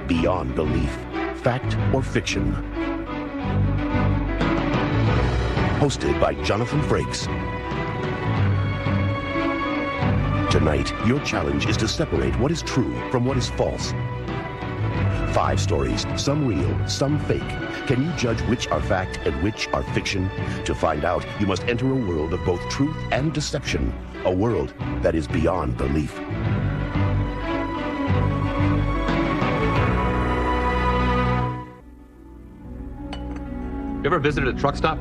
beyond belief. Fact or fiction? Hosted by Jonathan Frakes. Tonight, your challenge is to separate what is true from what is false. 5 stories, some real, some fake. Can you judge which are fact and which are fiction? To find out, you must enter a world of both truth and deception. A world that is beyond belief. You ever visited a truck stop?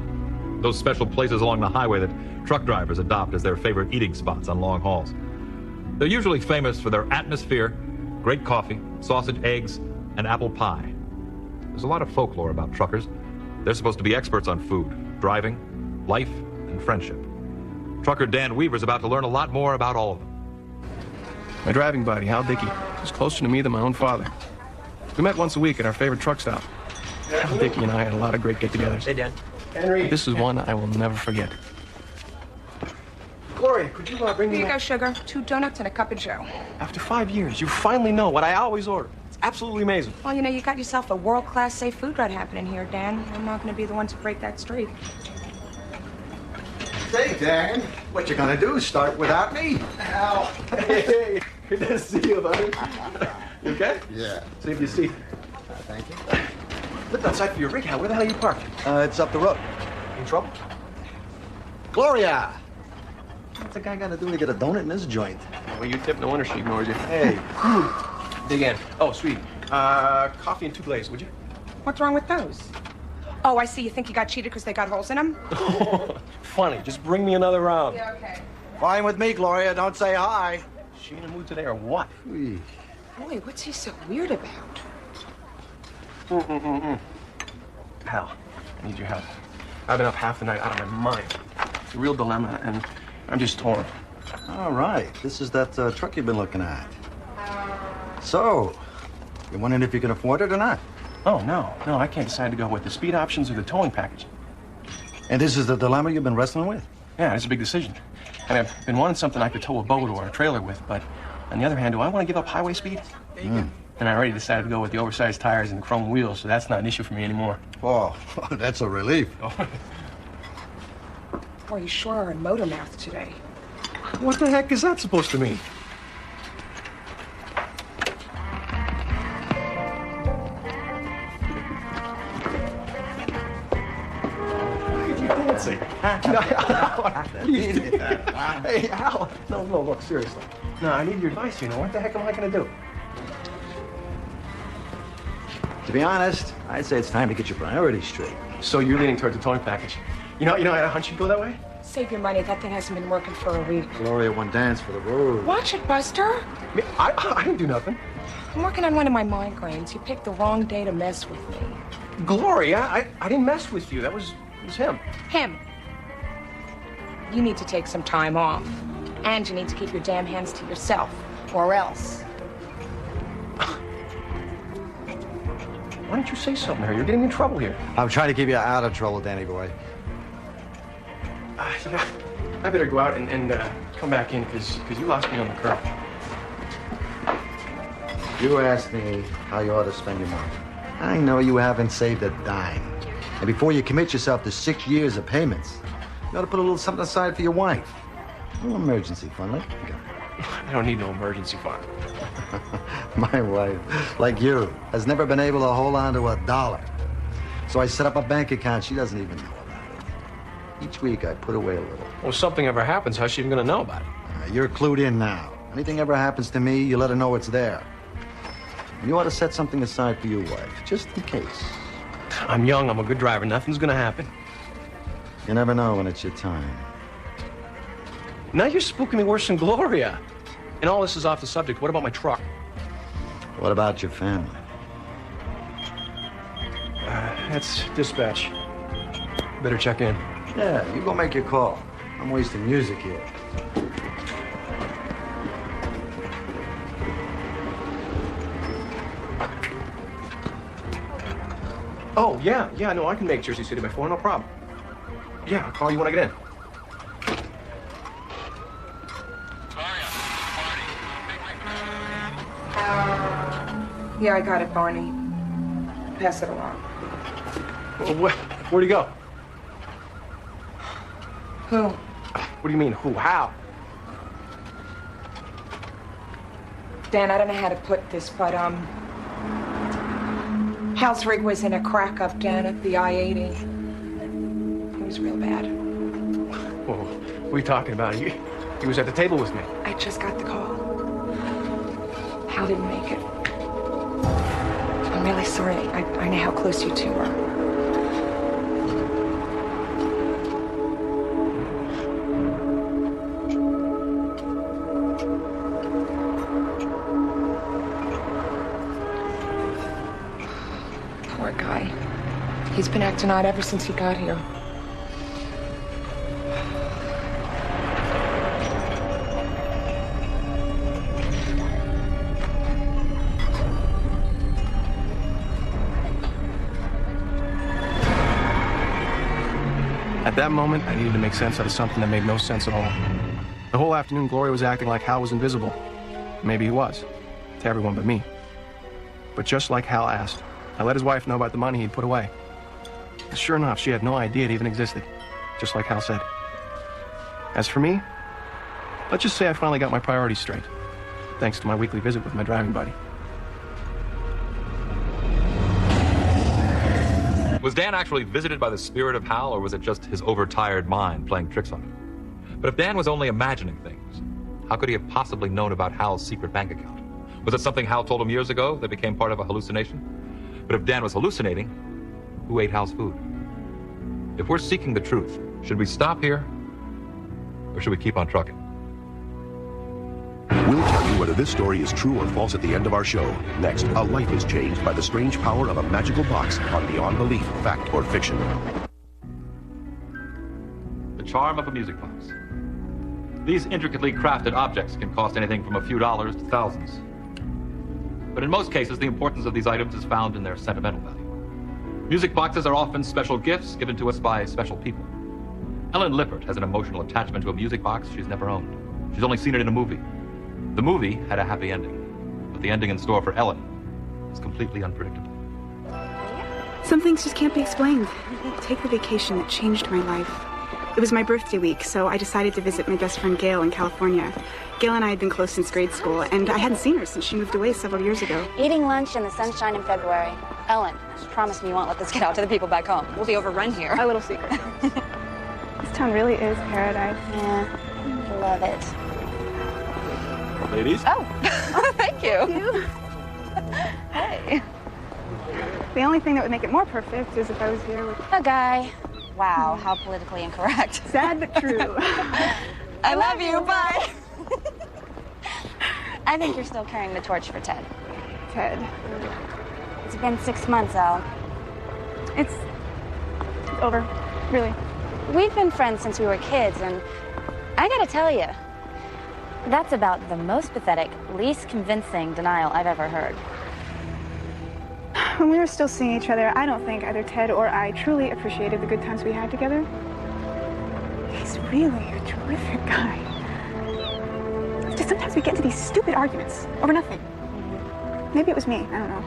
Those special places along the highway that truck drivers adopt as their favorite eating spots on long hauls. They're usually famous for their atmosphere, great coffee, sausage, eggs, and apple pie. There's a lot of folklore about truckers. They're supposed to be experts on food, driving, life, and friendship. Trucker Dan Weaver's about to learn a lot more about all of them. My driving buddy, Hal Dickey, is closer to me than my own father. We met once a week at our favorite truck stop. Hal Dickey and I had a lot of great get-togethers. Hey, Dan. Henry. This is one I will never forget. Gloria, could you bring me... Here you go, sugar. 2 donuts and a cup of joe. After 5 years, you finally know what I always order. It's absolutely amazing. Well, you know, you got yourself a world-class safe food ride happening here, Dan. I'm not going to be the one to break that streak. Hey, Dan. What you gonna do? Start without me? Al. Hey, good to see you, buddy. You okay? Yeah. Save your seat. Thank you. Look outside for your rig, Hal. Where the hell are you parked? It's up the road. In trouble? Gloria! What's a guy gotta do to get a donut in this joint? Well, you tipped no wonder she ignored you. Hey. Dig in. Oh, sweet. Coffee and 2 glazed, would you? What's wrong with those? Oh, I see. You think you got cheated because they got holes in them? Funny. Just bring me another round. Yeah, okay. Fine with me, Gloria. Don't say hi. She in a mood today or what? Whee. Boy, what's he so weird about? Hal, I need your help. I've been up half the night out of my mind. It's a real dilemma, and I'm just torn. All right. This is that truck you've been looking at. So, you're wondering if you can afford it or not? Oh, no, I can't decide to go with the speed options or the towing package. And this is the dilemma you've been wrestling with? Yeah, it's a big decision. And I've been wanting something I could tow a boat or a trailer with, but on the other hand, do I want to give up highway speed? And I already decided to go with the oversized tires and the chrome wheels, so that's not an issue for me anymore. Oh, that's a relief. Boy, you sure are in motor mouth today. What the heck is that supposed to mean? Dancing. Hey, Al. No, look, seriously. No, I need your advice, you know. What the heck am I going to do? To be honest, I'd say it's time to get your priorities straight. So you're leaning towards the towing package. You know, I had a hunch you'd go that way? Save your money. That thing hasn't been working for a week. Gloria, one dance for the road. Watch it, Buster. I didn't do nothing. I'm working on one of my migraines. You picked the wrong day to mess with me. Gloria, I didn't mess with you. It was him. Him. You need to take some time off. And you need to keep your damn hands to yourself. Or else. Why don't you say something here? You're getting me in trouble here. I'm trying to keep you out of trouble, Danny boy. Yeah, I better go out and come back in, because you lost me on the curb. You asked me how you ought to spend your money. I know you haven't saved a dime. And before you commit yourself to 6 years of payments, you ought to put a little something aside for your wife. A little emergency fund, like you got. I don't need no emergency fund. My wife, like you, has never been able to hold on to $1. So I set up a bank account she doesn't even know about it. Each week I put away a little. Well, if something ever happens, how's she even gonna know about it? You're clued in now. Anything ever happens to me, you let her know it's there. And you ought to set something aside for your wife, just in case. I'm young, I'm a good driver, nothing's gonna happen. You never know when it's your time. Now you're spooking me worse than Gloria. And all this is off the subject. What about my truck? What about your family? That's dispatch. Better check in. Yeah, you go make your call. I'm wasting music here. Oh, yeah, no, I can make Jersey City by 4, no problem. Yeah, I'll call you when I get in. Yeah, I got it, Barney. Pass it along. Where'd he go? Who? What do you mean, who? How? Dan, I don't know how to put this, but, Hal's rig was in a crack-up den at the I-80. It was real bad. Whoa, what are you talking about? He was at the table with me. I just got the call. Hal didn't make it. I'm really sorry. I know how close you two were. Poor guy. He's been acting odd ever since he got here. At that moment, I needed to make sense out of something that made no sense at all. The whole afternoon, Gloria was acting like Hal was invisible. Maybe he was, to everyone but me. But just like Hal asked, I let his wife know about the money he'd put away. And sure enough, she had no idea it even existed, just like Hal said. As for me, let's just say I finally got my priorities straight, thanks to my weekly visit with my driving buddy. Was Dan actually visited by the spirit of Hal, or was it just his overtired mind playing tricks on him? But if Dan was only imagining things, how could he have possibly known about Hal's secret bank account? Was it something Hal told him years ago that became part of a hallucination? But if Dan was hallucinating, who ate Hal's food? If we're seeking the truth, should we stop here, or should we keep on trucking? We'll tell you whether this story is true or false at the end of our show. Next, a life is changed by the strange power of a magical box on Beyond Belief, Fact or Fiction. The charm of a music box. These intricately crafted objects can cost anything from a few dollars to thousands. But in most cases, the importance of these items is found in their sentimental value. Music boxes are often special gifts given to us by special people. Ellen Lippert has an emotional attachment to a music box she's never owned. She's only seen it in a movie. The movie had a happy ending, but the ending in store for Ellen is completely unpredictable. Some things just can't be explained. Take the vacation that changed my life. It was my birthday week, so I decided to visit my best friend Gail in California. Gail and I had been close since grade school, and I hadn't seen her since she moved away several years ago. Eating lunch in the sunshine in February. Ellen, promise me you won't let this get out to the people back home. We'll be overrun here. A little secret. This town really is paradise. Yeah, love it. Ladies? Oh, thank you. Hey. The only thing that would make it more perfect is if I was here with A guy. Wow, how politically incorrect. sad but true. I love you, bye. I think you're still carrying the torch for Ted. Ted. It's been 6 months, Al. It's over. Really. We've been friends since we were kids, and I gotta tell you, that's about the most pathetic, least convincing denial I've ever heard. When we were still seeing each other, I don't think either Ted or I truly appreciated the good times we had together. He's really a terrific guy. It's just sometimes we get into these stupid arguments over nothing. Maybe it was me, I don't know.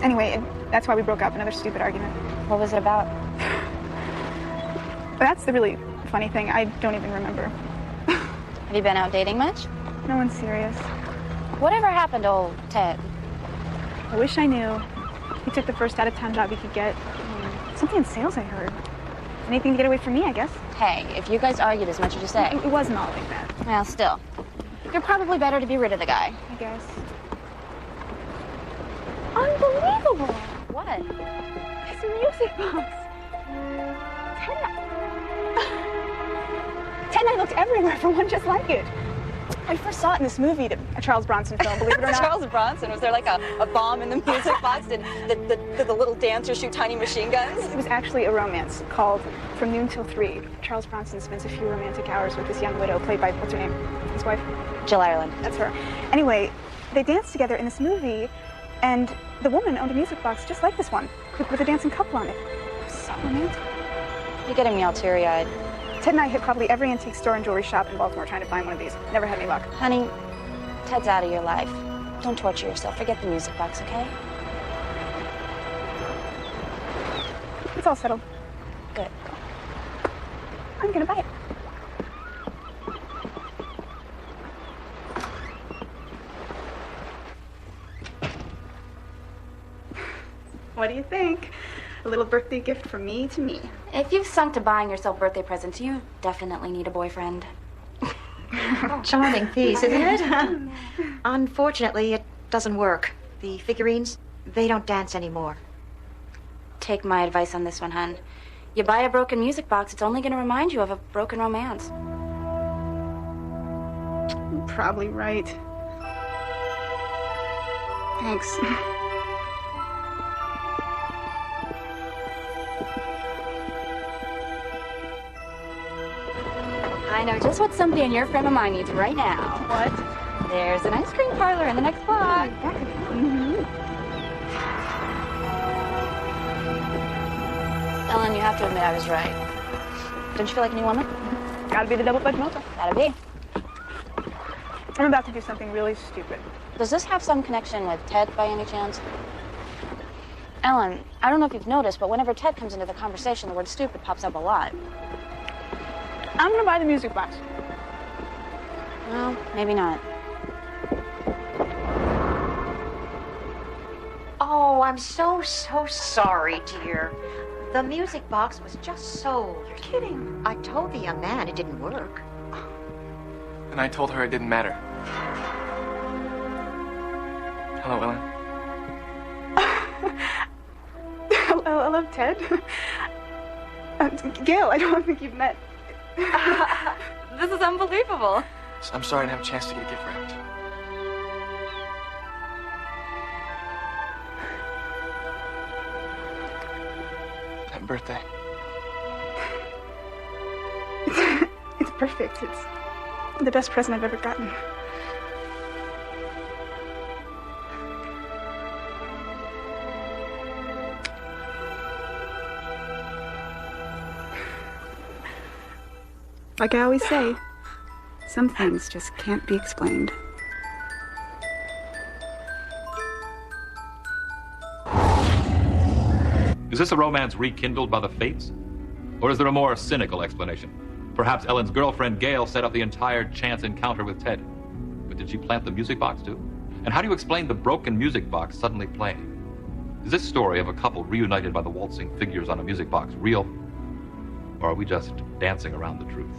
Anyway, that's why we broke up, another stupid argument. What was it about? That's the really funny thing, I don't even remember. Have you been out dating much? No one's serious. Whatever happened to old Ted? I wish I knew. He took the first out-of-town job he could get. Something in sales, I heard. Anything to get away from me, I guess. Hey, if you guys argued as much as you say. It wasn't all like that. Well, still. You're probably better to be rid of the guy. I guess. Unbelievable! What? His music box. Ted and I looked everywhere for one just like it. I first saw it in this movie, a Charles Bronson film, believe it or not. Charles Bronson? Was there like a bomb in the music box? Did the little dancers shoot tiny machine guns? It was actually a romance called From Noon Till 3. Charles Bronson spends a few romantic hours with this young widow played by, what's her name? His wife? Jill Ireland. That's her. Anyway, they danced together in this movie, and the woman owned a music box just like this one, with a dancing couple on it. It was so romantic. You're getting me all teary-eyed. Ted and I hit probably every antique store and jewelry shop in Baltimore trying to find one of these. Never had any luck. Honey, Ted's out of your life. Don't torture yourself. Forget the music box, okay? It's all settled. Good. I'm gonna buy it. What do you think? A little birthday gift from me to me. If you've sunk to buying yourself birthday presents, you definitely need a boyfriend. Charming piece, isn't it? Unfortunately, it doesn't work. The figurines, they don't dance anymore. Take my advice on this one, hun. You buy a broken music box, it's only going to remind you of a broken romance. You're probably right. Thanks. I know just what somebody in your frame of mind needs right now. What? There's an ice cream parlor in the next block. Ellen, you have to admit I was right. Don't you feel like a new woman? Gotta be the double fudge mocha. Gotta be. I'm about to do something really stupid. Does this have some connection with Ted by any chance? Ellen, I don't know if you've noticed, but whenever Ted comes into the conversation, the word stupid pops up a lot. I'm gonna buy the music box. Well, maybe not. Oh, I'm so sorry, dear. The music box was just sold. You're kidding. I told the young man it didn't work. And I told her it didn't matter. Hello, Ellen. Hello, Ted. Gail, I don't think you've met. This is unbelievable. I'm sorry I didn't have a chance to get a gift wrapped. Happy birthday. It's perfect. It's the best present I've ever gotten. Like I always say, some things just can't be explained. Is this a romance rekindled by the fates? Or is there a more cynical explanation? Perhaps Ellen's girlfriend, Gail, set up the entire chance encounter with Ted. But did she plant the music box, too? And how do you explain the broken music box suddenly playing? Is this story of a couple reunited by the waltzing figures on a music box real? Or are we just dancing around the truth?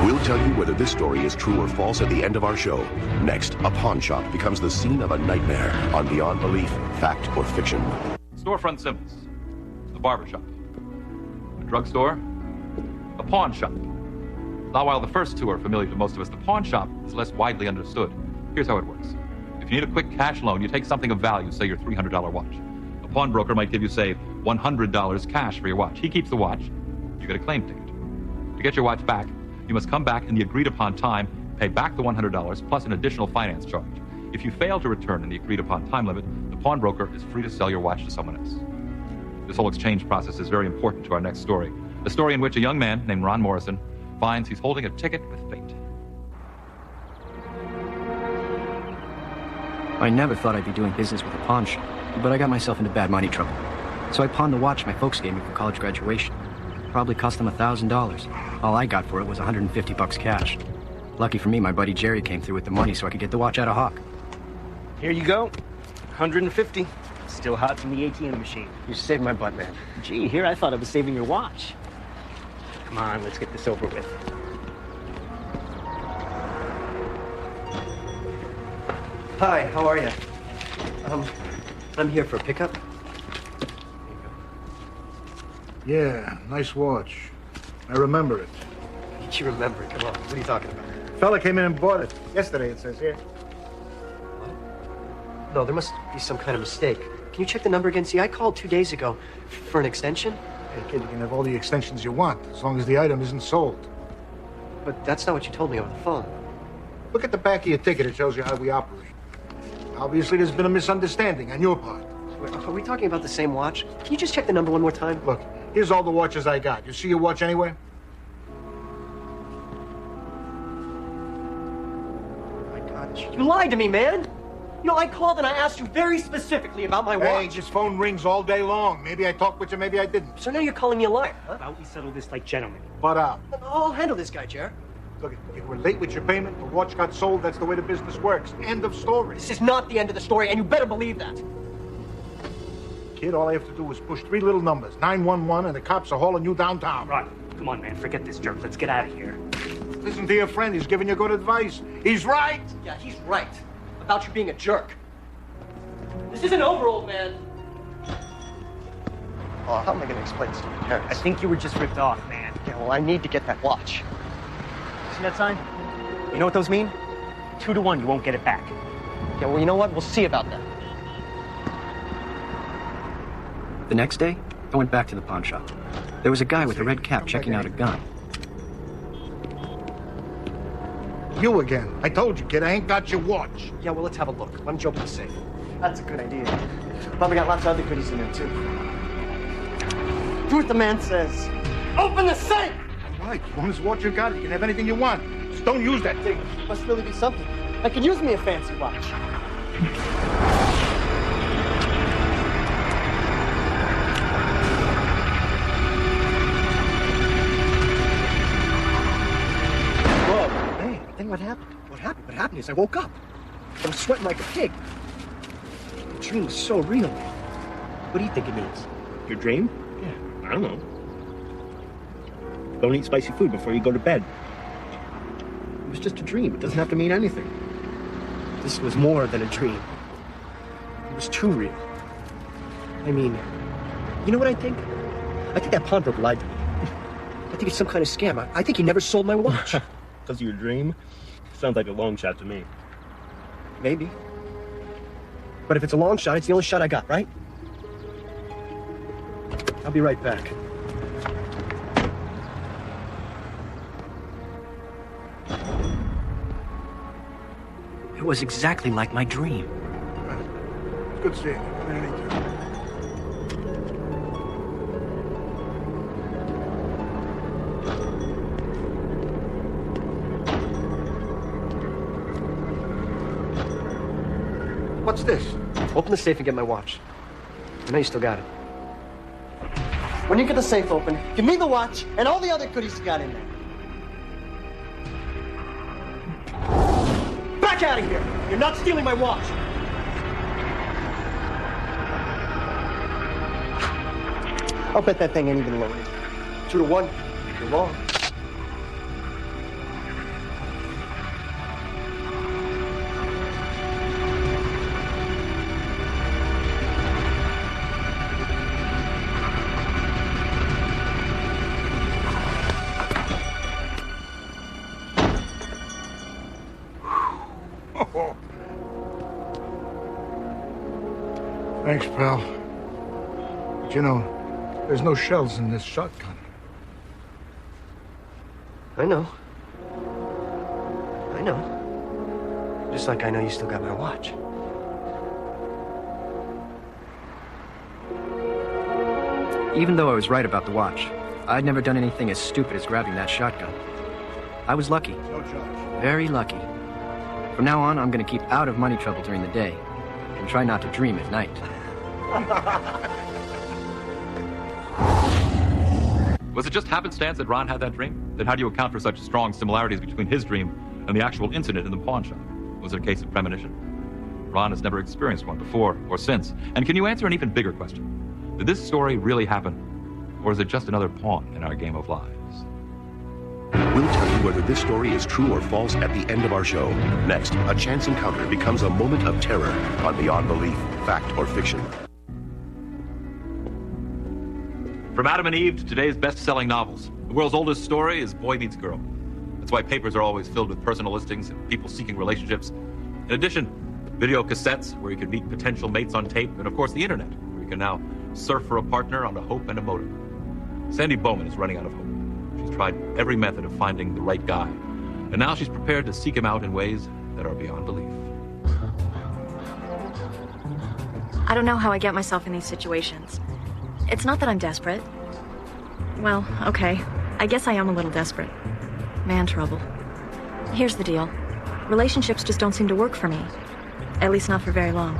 We'll tell you whether this story is true or false at the end of our show. Next, a pawn shop becomes the scene of a nightmare on Beyond Belief, Fact or Fiction. Storefront symbols. A barbershop. A drugstore. A pawn shop. Now, while the first two are familiar to most of us, the pawn shop is less widely understood. Here's how it works. If you need a quick cash loan, you take something of value, say your $300 watch. A pawnbroker might give you, say, $100 cash for your watch. He keeps the watch. You get a claim ticket. To get your watch back, you must come back in the agreed-upon time, pay back the $100 plus an additional finance charge. If you fail to return in the agreed-upon time limit, the pawnbroker is free to sell your watch to someone else. This whole exchange process is very important to our next story. A story in which a young man named Ron Morrison finds he's holding a ticket with fate. I never thought I'd be doing business with a pawn shop, but I got myself into bad money trouble. So I pawned the watch my folks gave me for college graduation. Probably cost them $1,000. All I got for it was $150 cash. Lucky for me, my buddy Jerry came through with the money so I could get the watch out of Hawk. Here you go. 150. Still hot from the ATM machine. You saved my butt, man. Gee, here I thought I was saving your watch. Come on, let's get this over with. Hi, how are you? I'm here for a pickup. Yeah, nice watch. I remember it. You remember it? Come on, what are you talking about? Fella came in and bought it. Yesterday, it says here. What? No, there must be some kind of mistake. Can you check the number again? See, I called 2 days ago for an extension. Hey, kid, you can have all the extensions you want, as long as the item isn't sold. But that's not what you told me over the phone. Look at the back of your ticket. It shows you how we operate. Obviously, there's been a misunderstanding on your part. Wait, are we talking about the same watch? Can you just check the number one more time? Look, here's all the watches I got. You see your watch anywhere? Oh my gosh. You lied to me, man. You know, I called and I asked you very specifically about my Hey, watch. this phone rings all day long. Maybe I talked with you, maybe I didn't. So now you're calling me a liar, huh? How about we settle this like gentlemen? But, I'll handle this guy, Jer. look, you were late with your payment, the watch got sold, that's the way the business works. End of story. This is not the end of the story, and you better believe that. Kid, all I have to do is push 3 little numbers, 911, and the cops are hauling you downtown. Ron, come on, man. Forget this jerk. Let's get out of here. Listen to your friend, he's giving you good advice. He's right. Yeah, he's right. About you being a jerk. This isn't over, old man. Oh, how am I going to explain this to my parents? I think you were just ripped off, man. Yeah, well, I need to get that watch. See that sign? You know what those mean? 2 to 1, you won't get it back. Yeah, well, you know what? We'll see about that. The next day, I went back to the pawn shop. There was a guy with a red cap checking out a gun. You again. I told you, kid, I ain't got your watch. Yeah, well, let's have a look. Let me open the safe. That's a good idea. Probably got lots of other goodies in there, too. Do what the man says. Open the safe! All right, as long as watch you got, you can have anything you want. Just don't use that thing. Must really be something. I can use me a fancy watch. Whoa, man, then what happened? What happened? What happened is I woke up. I was sweating like a pig. The dream was so real. What do you think it means? Your dream? Yeah. I don't know. Don't eat spicy food before you go to bed. It was just a dream. It doesn't have to mean anything. This was more than a dream. It was too real. I mean, you know what I think? I think that pawnbroker lied to me. I think it's some kind of scam. I think he never sold my watch. Because of your dream? Sounds like a long shot to me. Maybe. But if it's a long shot, it's the only shot I got, right? I'll be right back. It was exactly like my dream. It's good seeing you. Come in anytime. What's this? Open the safe and get my watch. I know you still got it. When you get the safe open, give me the watch and all the other goodies you got in there. Back out of here! You're not stealing my watch! I'll bet that thing ain't even loaded. 2 to 1. You're wrong. Thanks, pal. But you know, there's no shells in this shotgun. I know. I know. Just like I know you still got my watch. Even though I was right about the watch, I'd never done anything as stupid as grabbing that shotgun. I was lucky. No charge. Very lucky. From now on, I'm going to keep out of money trouble during the day and try not to dream at night. Was it just happenstance that Ron had that dream? Then how do you account for such strong similarities between his dream and the actual incident in the pawn shop? Was it a case of premonition? Ron has never experienced one before or since. And can you answer an even bigger question? Did this story really happen? Or is it just another pawn in our game of lives? We'll tell you whether this story is true or false at the end of our show. Next, a chance encounter becomes a moment of terror on Beyond Belief, Fact or Fiction. From Adam and Eve to today's best-selling novels, the world's oldest story is Boy Meets Girl. That's why papers are always filled with personal listings and people seeking relationships. In addition, video cassettes where you can meet potential mates on tape, and of course the internet, where you can now surf for a partner on a hope and a motive. Sandy Bowman is running out of hope. She's tried every method of finding the right guy, and now she's prepared to seek him out in ways that are beyond belief. I don't know how I get myself in these situations. It's not that I'm desperate. Well, okay. I guess I am a little desperate. Man trouble. Here's the deal. Relationships just don't seem to work for me. At least not for very long.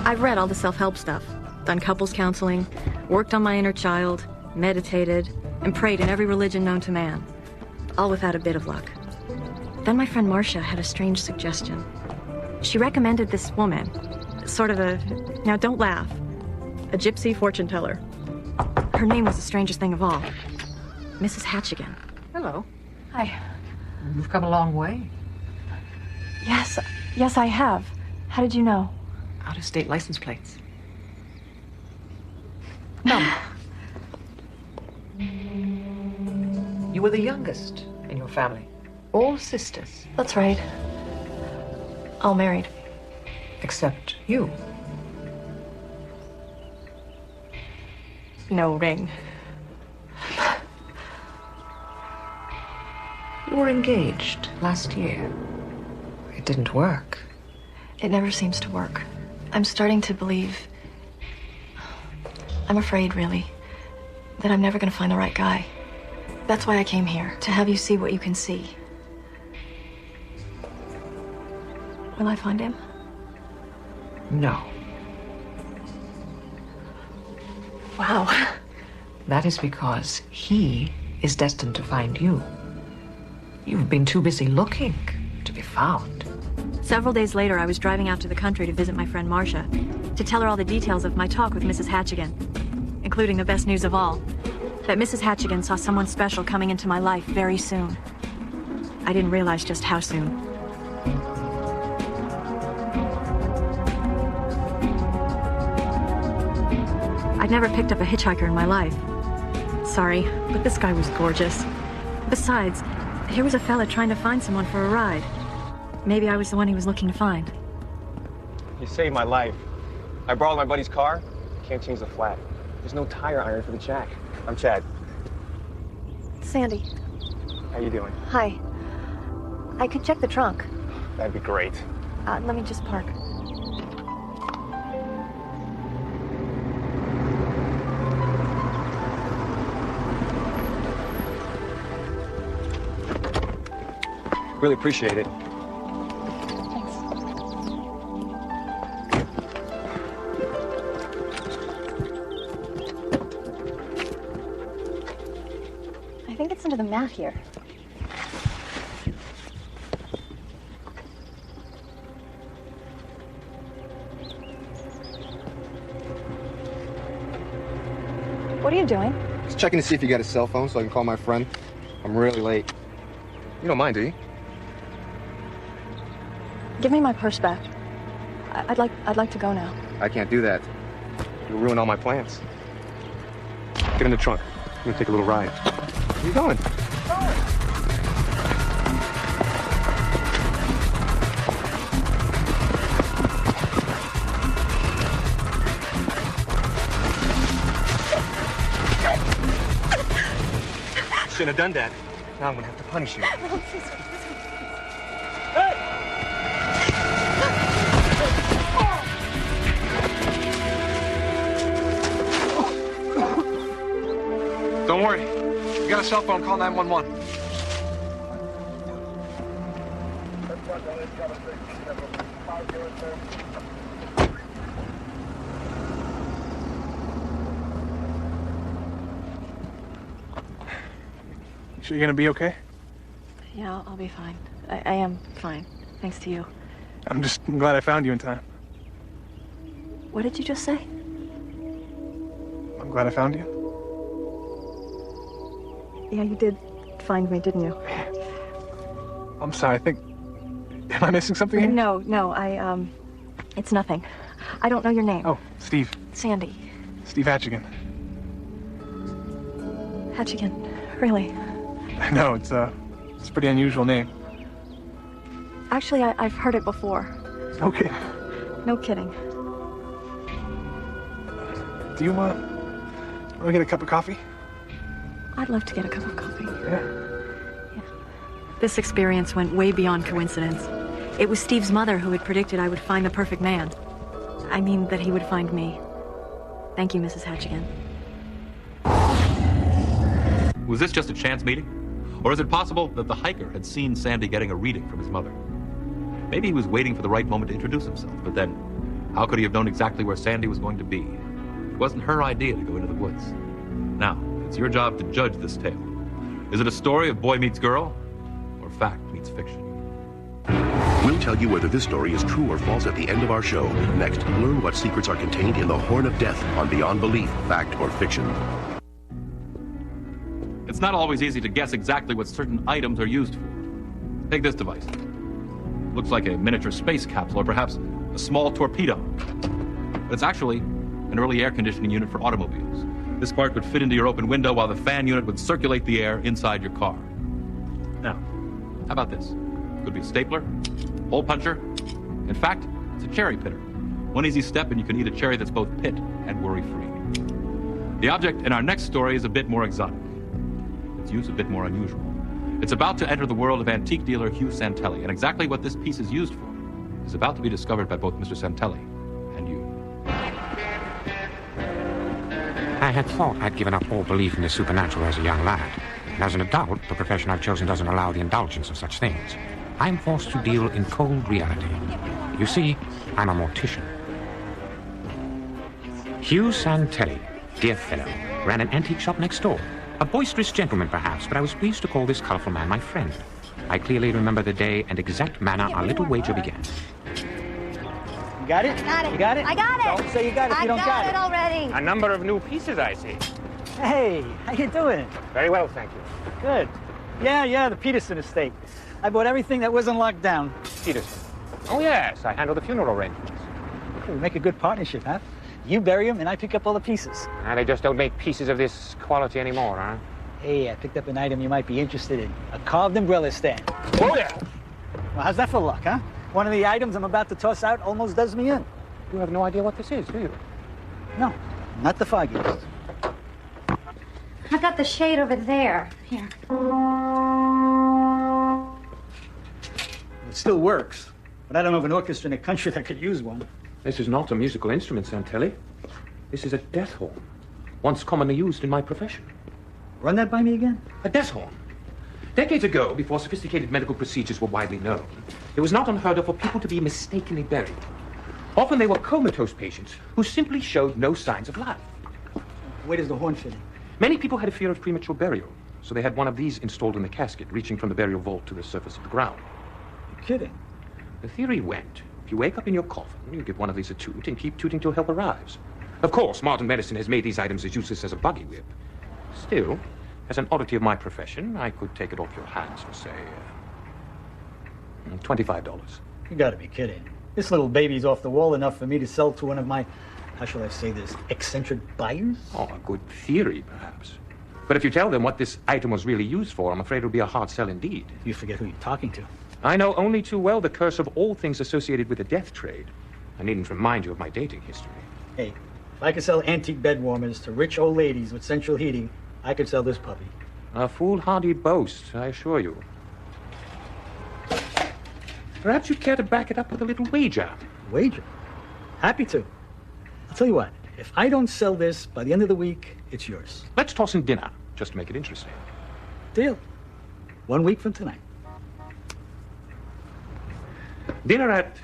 I've read all the self-help stuff, done couples counseling, worked on my inner child, meditated, and prayed in every religion known to man. All without a bit of luck. Then my friend Marcia had a strange suggestion. She recommended this woman, sort of a, now don't laugh, a gypsy fortune teller. Her name was the strangest thing of all. Mrs. Hatchigan. Hello. Hi. You've come a long way. Yes, I have. How did you know? Out-of-state license plates. Come. You were the youngest in your family. All sisters. That's right. All married. Except you. No ring. You were engaged last year. It didn't work. It never seems to work. I'm starting to believe... I'm afraid, really, that I'm never going to find the right guy. That's why I came here, to have you see what you can see. Will I find him? No. Wow. That is because he is destined to find you. You've been too busy looking to be found. Several days later, I was driving out to the country to visit my friend Marcia, to tell her all the details of my talk with Mrs. Hatchigan, including the best news of all, that Mrs. Hatchigan saw someone special coming into my life very soon. I didn't realize just how soon. I'd never picked up a hitchhiker in my life. Sorry, but this guy was gorgeous. Besides, here was a fella trying to find someone for a ride. Maybe I was the one he was looking to find. You saved my life. I borrowed my buddy's car. Can't change the flat. There's no tire iron for the jack. I'm Chad. Sandy. How you doing? Hi. I could check the trunk. That'd be great. Let me just park. Really appreciate it. I think it's under the mat here. What are you doing? Just checking to see if you got a cell phone so I can call my friend. I'm really late. You don't mind, do you? Give me my purse back. I'd like to go now. I can't do that. You'll ruin all my plans. Get in the trunk. I'm gonna take a little ride. Where are you going? Shouldn't have done that. Now I'm gonna have to punish you. Don't worry. You got a cell phone, call 911. Sure you're gonna be okay? Yeah, I'll be fine. I am fine, thanks to you. I'm glad I found you in time. What did you just say? I'm glad I found you. Yeah, you did find me, didn't you? I'm sorry, am I missing something here? No, it's nothing. I don't know your name. Oh, Steve. Sandy. Steve Hatchigan. Hatchigan, really? I know, it's a pretty unusual name. Actually, I've heard it before. Okay. No kidding. Do you want to get a cup of coffee? I'd love to get a cup of coffee. Yeah. This experience went way beyond coincidence. It was Steve's mother who had predicted I would find the perfect man. I mean, that he would find me. Thank you, Mrs. Hatchigan. Was this just a chance meeting? Or is it possible that the hiker had seen Sandy getting a reading from his mother? Maybe he was waiting for the right moment to introduce himself, but then how could he have known exactly where Sandy was going to be? It wasn't her idea to go into the woods. Now, it's your job to judge this tale. Is it a story of boy meets girl, or fact meets fiction? We'll tell you whether this story is true or false at the end of our show. Next, learn what secrets are contained in the Horn of Death on Beyond Belief, Fact or Fiction. It's not always easy to guess exactly what certain items are used for. Take this device. Looks like a miniature space capsule or perhaps a small torpedo. But it's actually an early air conditioning unit for automobiles. This part would fit into your open window while the fan unit would circulate the air inside your car. Now, how about this? Could be a stapler, hole puncher. In fact, it's a cherry pitter. One easy step and you can eat a cherry that's both pit and worry-free. The object in our next story is a bit more exotic. Its use a bit more unusual. It's about to enter the world of antique dealer Hugh Santelli, and exactly what this piece is used for is about to be discovered by both Mr. Santelli and you. I had thought I'd given up all belief in the supernatural as a young lad. And as an adult, the profession I've chosen doesn't allow the indulgence of such things. I'm forced to deal in cold reality. You see, I'm a mortician. Hugh Santelli, dear fellow, ran an antique shop next door. A boisterous gentleman, perhaps, but I was pleased to call this colorful man my friend. I clearly remember the day and exact manner our little wager began. You got it? I got it. You got it? I got it. Don't say you got it if you don't got it. I got it already. A number of new pieces, I see. Hey, how you doing? Very well, thank you. Good. Yeah, the Peterson estate. I bought everything that wasn't locked down. Peterson. Oh, yes, I handle the funeral arrangements. We make a good partnership, huh? You bury them, and I pick up all the pieces. They just don't make pieces of this quality anymore, huh? Hey, I picked up an item you might be interested in. A carved umbrella stand. Oh, yeah. Well, how's that for luck, huh? One of the items I'm about to toss out almost does me in. You have no idea what this is, do you? No, not the foggiest. I got the shade over there. Here. It still works, but I don't know of an orchestra in the country that could use one. This is not a musical instrument, Santelli. This is a death horn, once commonly used in my profession. Run that by me again? A death horn. Decades ago, before sophisticated medical procedures were widely known, it was not unheard of for people to be mistakenly buried. Often they were comatose patients who simply showed no signs of life. Where does the horn fit in? Many people had a fear of premature burial, so they had one of these installed in the casket, reaching from the burial vault to the surface of the ground. You're kidding. The theory went, if you wake up in your coffin, you give one of these a toot and keep tooting till help arrives. Of course, modern medicine has made these items as useless as a buggy whip. Still, as an oddity of my profession, I could take it off your hands for, say, $25. You gotta be kidding. This little baby's off the wall enough for me to sell to one of my, how shall I say this, eccentric buyers? Oh, a good theory, perhaps. But if you tell them what this item was really used for, I'm afraid it'll be a hard sell indeed. You forget who you're talking to. I know only too well the curse of all things associated with the death trade. I needn't remind you of my dating history. Hey, if I could sell antique bed warmers to rich old ladies with central heating, I could sell this puppy. A foolhardy boast, I assure you. Perhaps you'd care to back it up with a little wager. Wager? Happy to. I'll tell you what, if I don't sell this by the end of the week, it's yours. Let's toss in dinner, just to make it interesting. Deal. 1 week from tonight. Dinner at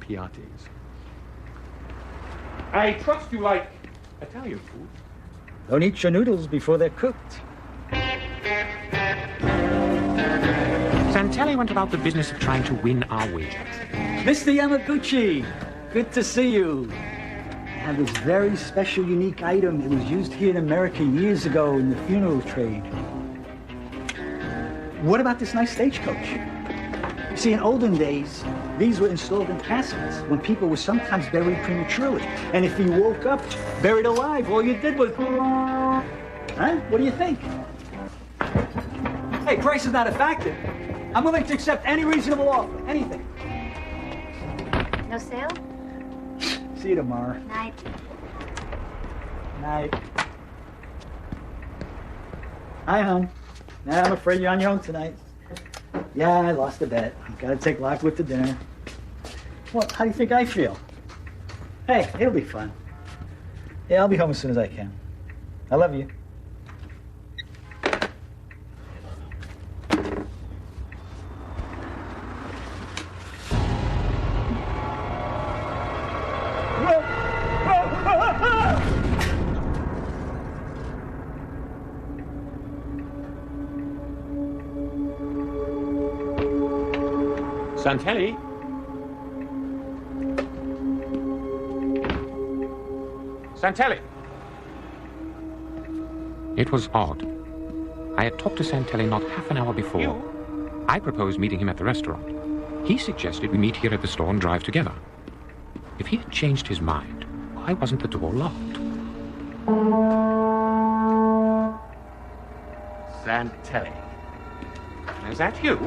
Piatti's. I trust you like Italian food. Don't eat your noodles before they're cooked. Santelli went about the business of trying to win our wager. Mr. Yamaguchi, good to see you. I have this very special, unique item. It was used here in America years ago in the funeral trade. What about this nice stagecoach? You see, in olden days, these were installed in caskets when people were sometimes buried prematurely. And if you woke up buried alive, all you did was... Huh? What do you think? Hey, price is not a factor. I'm willing to accept any reasonable offer. Anything. No sale? See you tomorrow. Night. Night. Hi, hon. Nah, I'm afraid you're on your own tonight. Yeah, I lost a bet. Gotta take Lockwood to dinner. Well, how do you think I feel? Hey, it'll be fun. Yeah, I'll be home as soon as I can. I love you. Santelli? Santelli! It was odd. I had talked to Santelli not half an hour before. I proposed meeting him at the restaurant. He suggested we meet here at the store and drive together. If he had changed his mind, why wasn't the door locked? Santelli. Is that you?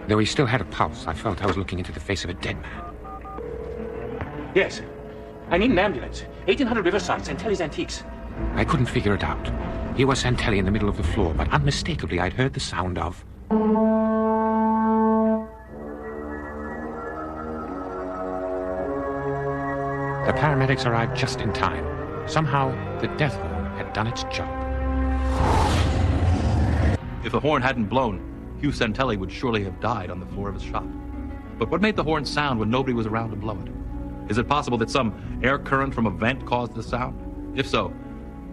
Though he still had a pulse, I felt I was looking into the face of a dead man. Yes. I need an ambulance. 1800 Riverside, Santelli's Antiques. I couldn't figure it out. Here was Santelli in the middle of the floor, but unmistakably I'd heard the sound of... The paramedics arrived just in time. Somehow, the death horn had done its job. If the horn hadn't blown, Hugh Santelli would surely have died on the floor of his shop. But what made the horn sound when nobody was around to blow it? Is it possible that some air current from a vent caused the sound? If so,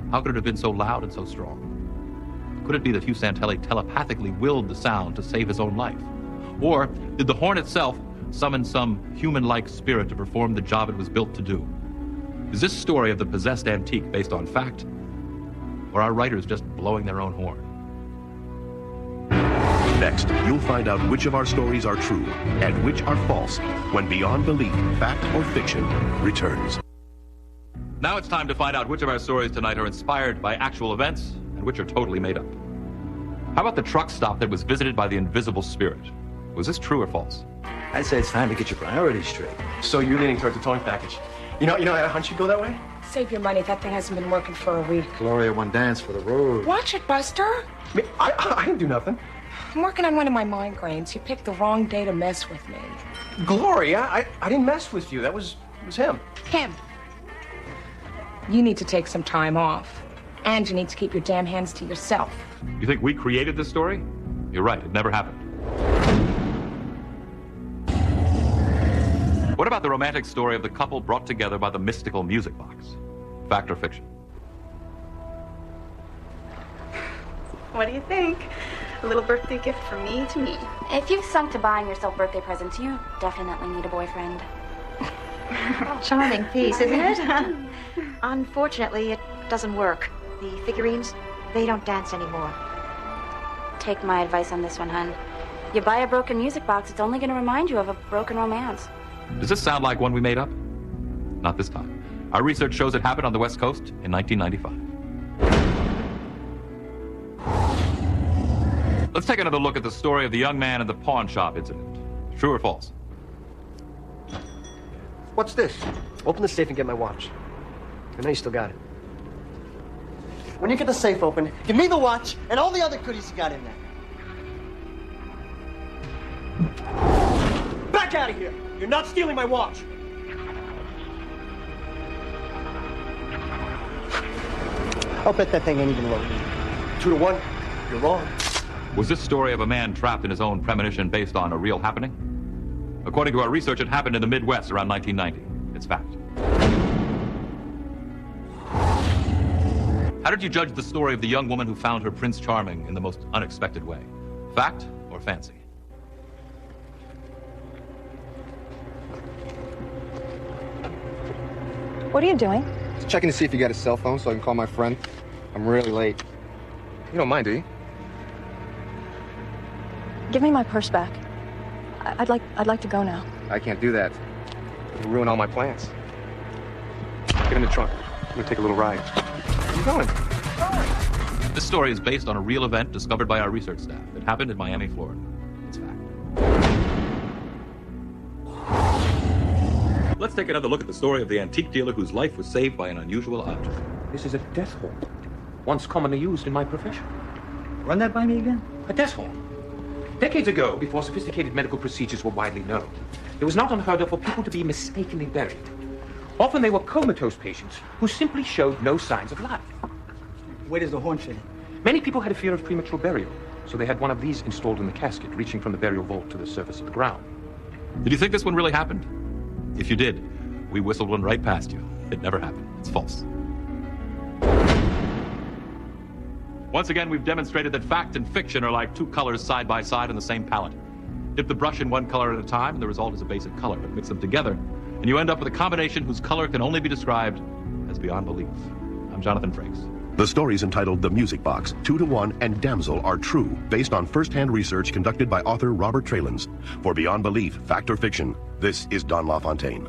how could it have been so loud and so strong? Could it be that Hugh Santelli telepathically willed the sound to save his own life? Or did the horn itself summon some human-like spirit to perform the job it was built to do? Is this story of the possessed antique based on fact? Or are writers just blowing their own horn? Next, you'll find out which of our stories are true and which are false when Beyond Belief, Fact or Fiction returns. Now it's time to find out which of our stories tonight are inspired by actual events and which are totally made up. How about the truck stop that was visited by the invisible spirit? Was this true or false? I'd say it's time to get your priorities straight. So you're leaning toward the towing package. You know, I had a hunch you'd go that way? Save your money. That thing hasn't been working for a week. Gloria won dance for the road. Watch it, Buster. I didn't do nothing. I'm working on one of my migraines. You picked the wrong day to mess with me. Gloria, I didn't mess with you. It was him. Him. You need to take some time off. And you need to keep your damn hands to yourself. You think we created this story? You're right, it never happened. What about the romantic story of the couple brought together by the mystical music box? Fact or fiction? What do you think? A little birthday gift from me to me. If you've sunk to buying yourself birthday presents, you definitely need a boyfriend. Charming piece, isn't it? Unfortunately, it doesn't work. The figurines, they don't dance anymore. Take my advice on this one, hun. You buy a broken music box, it's only going to remind you of a broken romance. Does this sound like one we made up? Not this time. Our research shows it happened on the West Coast in 1995. Let's take another look at the story of the young man in the pawn shop incident. True or false? What's this? Open the safe and get my watch. I know you still got it. When you get the safe open, give me the watch and all the other goodies you got in there. Back out of here! You're not stealing my watch! I'll bet that thing ain't even loaded. 2-1. You're wrong. Was this story of a man trapped in his own premonition based on a real happening? According to our research, it happened in the Midwest around 1990. It's fact. How did you judge the story of the young woman who found her Prince Charming in the most unexpected way? Fact or fancy? What are you doing? Just checking to see if you got a cell phone so I can call my friend. I'm really late. You don't mind, do you? Give me my purse back. I'd like to go now. I can't do that. It'll ruin all my plans. Get in the trunk. I'm gonna take a little ride. Where are you going? This story is based on a real event discovered by our research staff. It happened in Miami, Florida. It's fact. let's take another look at the story of the antique dealer whose life was saved by an unusual object. This is a death horn, once commonly used in my profession. Run that by me again? A death horn. Decades ago, before sophisticated medical procedures were widely known, it was not unheard of for people to be mistakenly buried. Often they were comatose patients who simply showed no signs of life. Where does the horn fit in? Many people had a fear of premature burial, so they had one of these installed in the casket, reaching from the burial vault to the surface of the ground. Did you think this one really happened? If you did, we whistled one right past you. It never happened. It's false. Once again, we've demonstrated that fact and fiction are like two colors side by side on the same palette. Dip the brush in one color at a time, and the result is a basic color. But mix them together, and you end up with a combination whose color can only be described as beyond belief. I'm Jonathan Frakes. The stories entitled The Music Box, 2 to 1, and Damsel are true, based on first-hand research conducted by author Robert Tralins. For Beyond Belief, Fact or Fiction, this is Don LaFontaine.